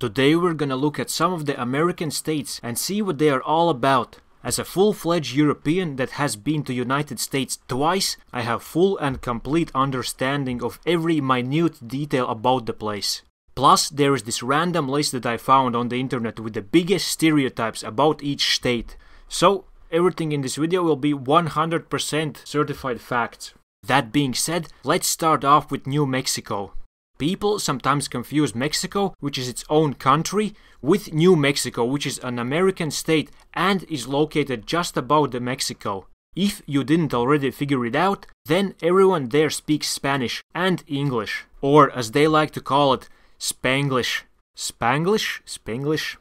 Today we're gonna look at some of the American states and see what they are all about. As a full-fledged European that has been to United States twice, I have full and complete understanding of every minute detail about the place. Plus, there is this random list that I found on the internet with the biggest stereotypes about each state. So, everything in this video will be 100% certified facts. That being said, let's start off with New Mexico. People sometimes confuse Mexico, which is its own country, with New Mexico, which is an American state and is located just above the Mexico. If you didn't already figure it out, then everyone there speaks Spanish and English, or as they like to call it, Spanglish. Spanglish? Spanglish?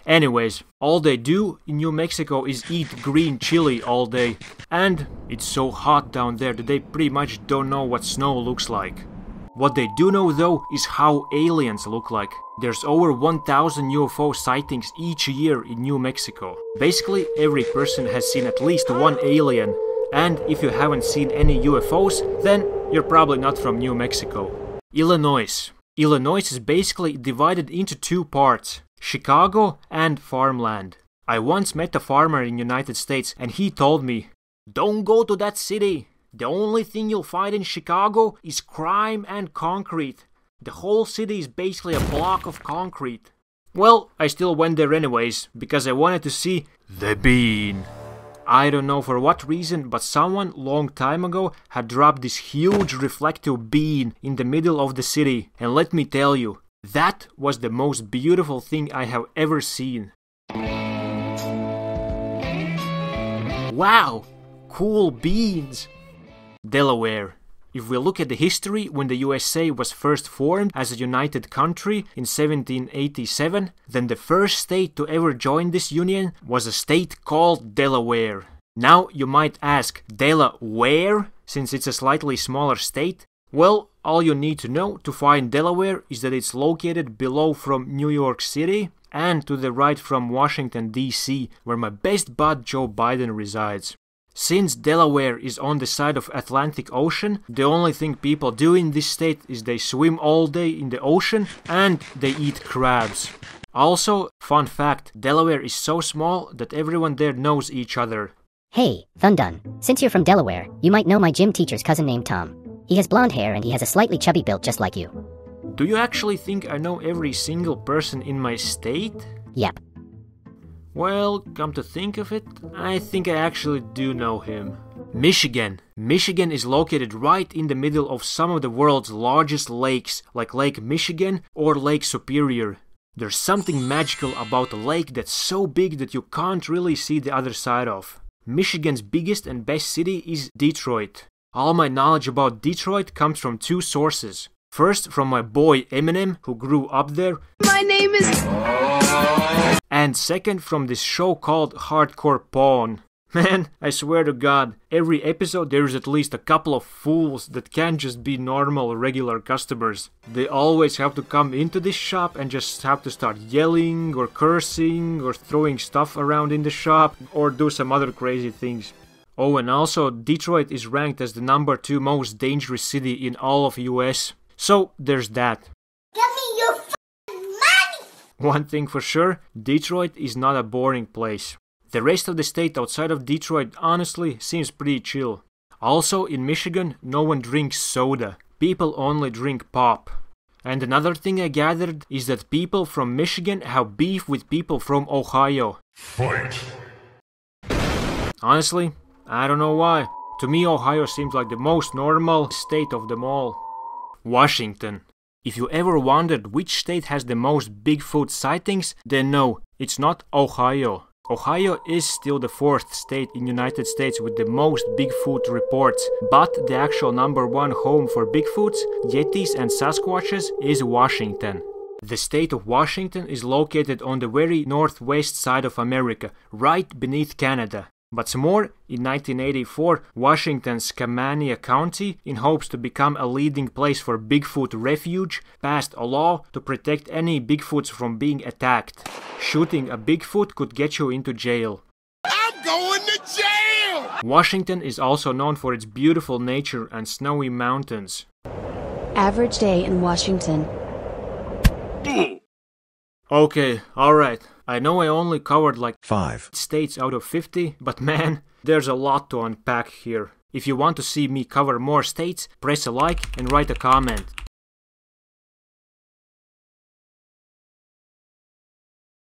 Anyways, all they do in New Mexico is eat green chili all day. And it's so hot down there that they pretty much don't know what snow looks like. What they do know though is how aliens look like. There's over 1,000 UFO sightings each year in New Mexico. Basically, every person has seen at least one alien. And if you haven't seen any UFOs, then you're probably not from New Mexico. Illinois. Illinois is basically divided into two parts. Chicago and farmland. I once met a farmer in United States and he told me, "Don't go to that city. The only thing you'll find in Chicago is crime and concrete. The whole city is basically a block of concrete." Well, I still went there anyways, because I wanted to see the bean. I don't know for what reason, but someone long time ago had dropped this huge reflective bean in the middle of the city. And let me tell you, that was the most beautiful thing I have ever seen. Wow, cool beans! Delaware. If we look at the history, when the USA was first formed as a united country in 1787, then the first state to ever join this union was a state called Delaware. Now you might ask, Delaware, since it's a slightly smaller state? Well, all you need to know to find Delaware is that it's located below from New York City and to the right from Washington, D.C., where my best bud Joe Biden resides. Since Delaware is on the side of Atlantic Ocean, the only thing people do in this state is they swim all day in the ocean and they eat crabs. Also, fun fact, Delaware is so small that everyone there knows each other. Hey, Thundun, since you're from Delaware, you might know my gym teacher's cousin named Tom. He has blonde hair and he has a slightly chubby build just like you. Do you actually think I know every single person in my state? Yep. Well, come to think of it, I think I actually do know him. Michigan. Michigan is located right in the middle of some of the world's largest lakes, like Lake Michigan or Lake Superior. There's something magical about a lake that's so big that you can't really see the other side of. Michigan's biggest and best city is Detroit. All my knowledge about Detroit comes from two sources. First, from my boy Eminem, who grew up there. My name is... And second, from this show called Hardcore Pawn. Man, I swear to God, every episode there's at least a couple of fools that can't just be normal, regular customers. They always have to come into this shop and just have to start yelling or cursing or throwing stuff around in the shop or do some other crazy things. Oh, and also Detroit is ranked as the number 2 most dangerous city in all of US. So there's that. Give me your f***ing money! One thing for sure, Detroit is not a boring place. The rest of the state outside of Detroit honestly seems pretty chill. Also in Michigan, no one drinks soda. People only drink pop. And another thing I gathered is that people from Michigan have beef with people from Ohio. Fight! Honestly, I don't know why. To me, Ohio seems like the most normal state of them all. Washington. If you ever wondered which state has the most Bigfoot sightings, then no, it's not Ohio. Ohio is still the 4th state in United States with the most Bigfoot reports, but the actual number 1 home for Bigfoots, Yetis and Sasquatches is Washington. The state of Washington is located on the very northwest side of America, right beneath Canada. What's more, in 1984, Washington's Skamania County, in hopes to become a leading place for Bigfoot refuge, passed a law to protect any Bigfoots from being attacked. Shooting a Bigfoot could get you into jail. I'm going to jail! Washington is also known for its beautiful nature and snowy mountains. Average day in Washington. Okay, alright. I know I only covered like 5 states out of 50, but man, there's a lot to unpack here. If you want to see me cover more states, press a like and write a comment.